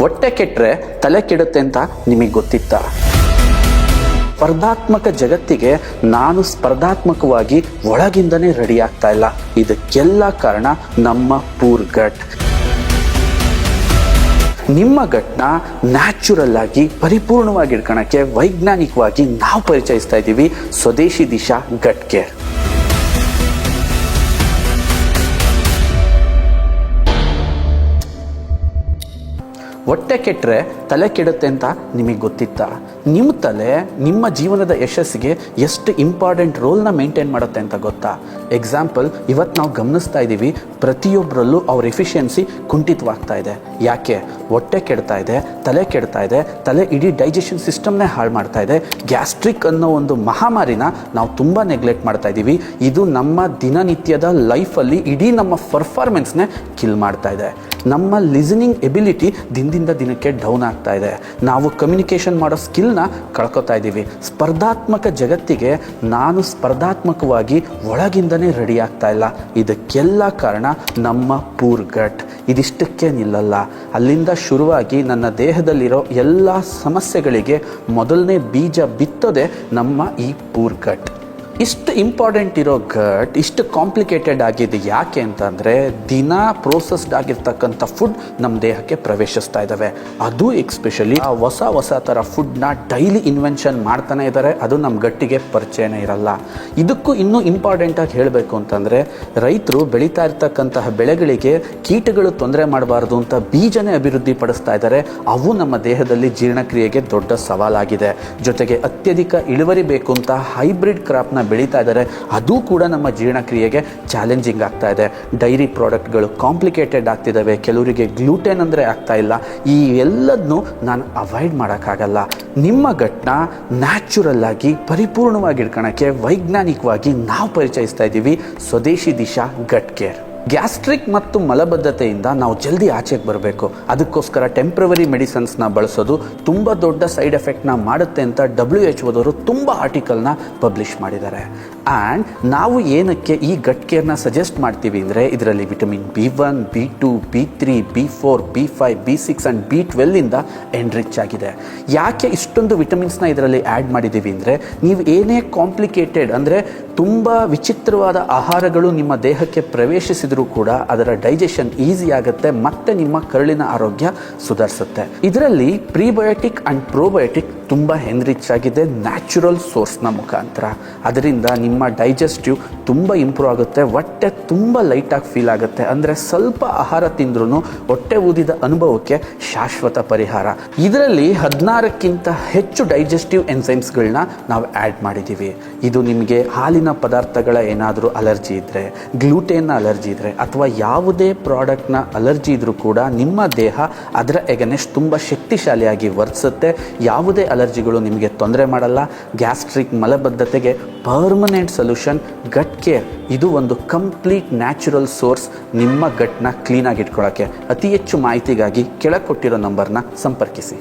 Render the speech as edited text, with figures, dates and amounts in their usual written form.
ಹೊಟ್ಟೆ ಕೆಟ್ಟರೆ ತಲೆ ಕೆಡುತ್ತೆ ಅಂತ ನಿಮಗೆ ಗೊತ್ತಿತ್ತಾ? ಸ್ಪರ್ಧಾತ್ಮಕ ಜಗತ್ತಿಗೆ ನಾನು ಸ್ಪರ್ಧಾತ್ಮಕವಾಗಿ ಒಳಗಿಂದನೇ ರೆಡಿ ಆಗ್ತಾ ಇಲ್ಲ. ಇದಕ್ಕೆಲ್ಲ ಕಾರಣ ನಮ್ಮ ಪೂರ್ ಗಟ್. ನಿಮ್ಮ ಗಟ್ನ ನ್ಯಾಚುರಲ್ ಆಗಿ ಪರಿಪೂರ್ಣವಾಗಿ ಇಟ್ಕೊಳಕ್ಕೆ ವೈಜ್ಞಾನಿಕವಾಗಿ ನಾವು ಪರಿಚಯಿಸ್ತಾ ಇದ್ದೀವಿ ಸ್ವದೇಶಿ ದಿಶಾ ಗಟ್ ಕೇರ್. ಹೊಟ್ಟೆ ಕೆಟ್ಟರೆ ತಲೆ ಕೆಡುತ್ತೆ ಅಂತ ನಿಮಗೆ ಗೊತ್ತಿತ್ತಾ? ನಿಮ್ಮ ತಲೆ ನಿಮ್ಮ ಜೀವನದ ಯಶಸ್ಸಿಗೆ ಎಷ್ಟು ಇಂಪಾರ್ಟೆಂಟ್ ರೋಲ್ನ ಮೇಂಟೈನ್ ಮಾಡುತ್ತೆ ಅಂತ ಗೊತ್ತಾ? ಎಕ್ಸಾಂಪಲ್, ಇವತ್ತು ನಾವು ಗಮನಿಸ್ತಾ ಇದ್ದೀವಿ ಪ್ರತಿಯೊಬ್ಬರಲ್ಲೂ ಅವ್ರ ಎಫಿಷಿಯನ್ಸಿ ಕುಂಠಿತವಾಗ್ತಾ ಇದೆ. ಯಾಕೆ? ಹೊಟ್ಟೆ ಕೆಡ್ತಾ ಇದೆ, ತಲೆ ಕೆಡ್ತಾ ಇದೆ, ತಲೆ ಇಡೀ ಡೈಜೆಷನ್ ಸಿಸ್ಟಮ್ನೇ ಹಾಳು ಮಾಡ್ತಾ ಇದೆ. ಗ್ಯಾಸ್ಟ್ರಿಕ್ ಅನ್ನೋ ಒಂದು ಮಹಾಮಾರಿನ ನಾವು ತುಂಬ ನೆಗ್ಲೆಕ್ಟ್ ಮಾಡ್ತಾ ಇದ್ದೀವಿ. ಇದು ನಮ್ಮ ದಿನನಿತ್ಯದ ಲೈಫಲ್ಲಿ ಇಡೀ ನಮ್ಮ ಪರ್ಫಾರ್ಮೆನ್ಸ್ನೇ ಕಿಲ್ ಮಾಡ್ತಾ ಇದೆ. ನಮ್ಮ ಲಿಸನಿಂಗ್ ಎಬಿಲಿಟಿ ದಿನದಿಂದ ದಿನಕ್ಕೆ ಡೌನ್ ಆಗ್ತಾ ಇದೆ. ನಾವು ಕಮ್ಯುನಿಕೇಷನ್ ಮಾಡೋ ಸ್ಕಿಲ್ನ ಕಳ್ಕೊತಾ ಇದ್ದೀವಿ. ಸ್ಪರ್ಧಾತ್ಮಕ ಜಗತ್ತಿಗೆ ನಾನು ಸ್ಪರ್ಧಾತ್ಮಕವಾಗಿ ಒಳಗಿಂದನೇ ರೆಡಿ ಆಗ್ತಾ ಇಲ್ಲ. ಇದಕ್ಕೆಲ್ಲ ಕಾರಣ ನಮ್ಮ ಪೂರ್ ಗಟ್. ಇದಿಷ್ಟಕ್ಕೆ ನಿಲ್ಲಲ್ಲ. ಅಲ್ಲಿಂದ ಶುರುವಾಗಿ ನನ್ನ ದೇಹದಲ್ಲಿರೋ ಎಲ್ಲ ಸಮಸ್ಯೆಗಳಿಗೆ ಮೊದಲನೇ ಬೀಜ ಬಿತ್ತೋದೆ ನಮ್ಮ ಈ ಪೂರ್ ಗಟ್. ಇಷ್ಟು ಇಂಪಾರ್ಟೆಂಟ್ ಇರೋ ಗಟ್ ಇಷ್ಟು ಕಾಂಪ್ಲಿಕೇಟೆಡ್ ಆಗಿದೆ ಯಾಕೆ ಅಂತಂದರೆ, ದಿನ ಪ್ರೋಸೆಸ್ಡ್ ಆಗಿರ್ತಕ್ಕಂಥ ಫುಡ್ ನಮ್ಮ ದೇಹಕ್ಕೆ ಪ್ರವೇಶಿಸ್ತಾ ಇದ್ದಾವೆ. ಅದು ಎಕ್ಸ್ಪೆಷಲಿ ಆ ಹೊಸ ಥರ ಫುಡ್ನ ಡೈಲಿ ಇನ್ವೆನ್ಷನ್ ಮಾಡ್ತಾನೆ ಇದ್ದಾರೆ. ಅದು ನಮ್ಮ ಗಟ್ಟಿಗೆ ಪರಿಚಯನೇ ಇರಲ್ಲ. ಇದಕ್ಕೂ ಇನ್ನೂ ಇಂಪಾರ್ಟೆಂಟಾಗಿ ಹೇಳಬೇಕು ಅಂತಂದರೆ, ರೈತರು ಬೆಳೀತಾ ಇರ್ತಕ್ಕಂತಹ ಬೆಳೆಗಳಿಗೆ ಕೀಟಗಳು ತೊಂದರೆ ಮಾಡಬಾರ್ದು ಅಂತ ಬೀಜನೇ ಅಭಿವೃದ್ಧಿ ಪಡಿಸ್ತಾ ಇದ್ದಾರೆ. ಅವು ನಮ್ಮ ದೇಹದಲ್ಲಿ ಜೀರ್ಣಕ್ರಿಯೆಗೆ ದೊಡ್ಡ ಸವಾಲಾಗಿದೆ. ಜೊತೆಗೆ ಅತ್ಯಧಿಕ ಇಳುವರಿ ಬೇಕು ಅಂತ ಹೈಬ್ರಿಡ್ ಕ್ರಾಪ್ನ ಬೆಳೀತಾ ಇದ್ದಾರೆ. ಅದು ಕೂಡ ನಮ್ಮ ಜೀರ್ಣಕ್ರಿಯೆಗೆ ಚಾಲೆಂಜಿಂಗ್ ಆಗ್ತಾ ಇದೆ. ಡೈರಿ ಪ್ರಾಡಕ್ಟ್ಗಳು ಕಾಂಪ್ಲಿಕೇಟೆಡ್ ಆಗ್ತಿದ್ದಾವೆ. ಕೆಲವರಿಗೆ ಗ್ಲೂಟೆನ್ ಅಂದರೆ ಆಗ್ತಾ ಇಲ್ಲ. ಈ ಎಲ್ಲದನ್ನೂ ನಾನು ಅವಾಯ್ಡ್ ಮಾಡೋಕ್ಕಾಗಲ್ಲ. ನಿಮ್ಮ ಗಟ್ನ ನ್ಯಾಚುರಲ್ ಆಗಿ ಪರಿಪೂರ್ಣವಾಗಿ ಇಟ್ಕೊಳಕ್ಕೆ ವೈಜ್ಞಾನಿಕವಾಗಿ ನಾವು ಪರಿಚಯಿಸ್ತಾ ಇದ್ದೀವಿ ಸ್ವದೇಶಿ ದಿಶಾ ಗಟ್ ಕೇರ್. ಗ್ಯಾಸ್ಟ್ರಿಕ್ ಮತ್ತು ಮಲಬದ್ಧತೆಯಿಂದ ನಾವು ಜಲ್ದಿ ಆಚೆಗೆ ಬರಬೇಕು. ಅದಕ್ಕೋಸ್ಕರ ಟೆಂಪ್ರವರಿ ಮೆಡಿಸನ್ಸ್ನ ಬಳಸೋದು ತುಂಬ ದೊಡ್ಡ ಸೈಡ್ ಎಫೆಕ್ಟ್ನ ಮಾಡುತ್ತೆ ಅಂತ WHO ತುಂಬ ಆರ್ಟಿಕಲ್ನ ಪಬ್ಲಿಷ್ ಮಾಡಿದ್ದಾರೆ. ಆ್ಯಂಡ್ ನಾವು ಏನಕ್ಕೆ ಈ ಗಟ್ ಕೇರ್ನ ಸಜೆಸ್ಟ್ ಮಾಡ್ತೀವಿ ಅಂದರೆ, ಇದರಲ್ಲಿ vitamin B1, B2, B3, B4, B5, B6 and B12 enrich ಆಗಿದೆ. ಯಾಕೆ ಇಷ್ಟೊಂದು ವಿಟಮಿನ್ಸ್ನ ಇದರಲ್ಲಿ ಆ್ಯಡ್ ಮಾಡಿದ್ದೀವಿ ಅಂದರೆ, ನೀವು ಏನೇ ಕಾಂಪ್ಲಿಕೇಟೆಡ್ ಅಂದರೆ ತುಂಬ ವಿಚಿತ್ರವಾದ ಆಹಾರಗಳು ನಿಮ್ಮ ದೇಹಕ್ಕೆ ಪ್ರವೇಶಿಸಿದರೂ ಕೂಡ ಅದರ ಡೈಜೆಷನ್ ಈಸಿ ಆಗುತ್ತೆ ಮತ್ತು ನಿಮ್ಮ ಕರುಳಿನ ಆರೋಗ್ಯ ಸುಧಾರಿಸುತ್ತೆ. ಇದರಲ್ಲಿ ಪ್ರೀಬಯೋಟಿಕ್ ಆ್ಯಂಡ್ ಪ್ರೋಬಯೋಟಿಕ್ ತುಂಬ ಎನ್ರಿಚ್ ಆಗಿದೆ ನ್ಯಾಚುರಲ್ ಸೋರ್ಸ್ನ ಮುಖಾಂತರ. ಅದರಿಂದ ನಿಮ್ಮ ಡೈಜೆಸ್ಟಿವ್ ತುಂಬ ಇಂಪ್ರೂವ್ ಆಗುತ್ತೆ. ಹೊಟ್ಟೆ ತುಂಬ ಲೈಟಾಗಿ ಫೀಲ್ ಆಗುತ್ತೆ. ಅಂದರೆ ಸ್ವಲ್ಪ ಆಹಾರ ತಿಂದ್ರೂ ಹೊಟ್ಟೆ ಊದಿದ ಅನುಭವಕ್ಕೆ ಶಾಶ್ವತ ಪರಿಹಾರ. ಇದರಲ್ಲಿ 16ಕ್ಕಿಂತ ಹೆಚ್ಚು ಡೈಜೆಸ್ಟಿವ್ ಎನ್ಸೈಮ್ಸ್ಗಳನ್ನ ನಾವು ಆ್ಯಡ್ ಮಾಡಿದ್ದೀವಿ. ಇದು ನಿಮಗೆ ಹಾಲಿನ ಪದಾರ್ಥಗಳ ಏನಾದರೂ ಅಲರ್ಜಿ ಇದ್ದರೆ, ಗ್ಲೂಟೇನ್ನ ಅಲರ್ಜಿ ಇದ್ದರೆ, ಅಥವಾ ಯಾವುದೇ ಪ್ರಾಡಕ್ಟ್ನ ಅಲರ್ಜಿ ಇದ್ದರೂ ಕೂಡ ನಿಮ್ಮ ದೇಹ ಅದರ ಎಗನೆಸ್ಟ್ ತುಂಬ ಶಕ್ತಿಶಾಲಿಯಾಗಿ ವರ್ತಿಸುತ್ತೆ. ಯಾವುದೇ ಅಲರ್ಜಿಗಳು ನಿಮಗೆ ತೊಂದರೆ ಮಾಡಲ್ಲ. ಗ್ಯಾಸ್ಟ್ರಿಕ್ ಮಲಬದ್ಧತೆಗೆ ಪರ್ಮನೆಂಟ್ ಸೊಲ್ಯೂಷನ್ ಗಟ್ ಕೇರ್. ಇದು ಒಂದು ಕಂಪ್ಲೀಟ್ ನ್ಯಾಚುರಲ್ ಸೋರ್ಸ್ ನಿಮ್ಮ ಗಟ್ನ ಕ್ಲೀನಾಗಿ ಇಟ್ಕೊಳ್ಳೋಕ್ಕೆ. ಅತಿ ಹೆಚ್ಚು ಮಾಹಿತಿಗಾಗಿ ಕೆಳಗೆ ಕೊಟ್ಟಿರೋ ನಂಬರ್ನ ಸಂಪರ್ಕಿಸಿ.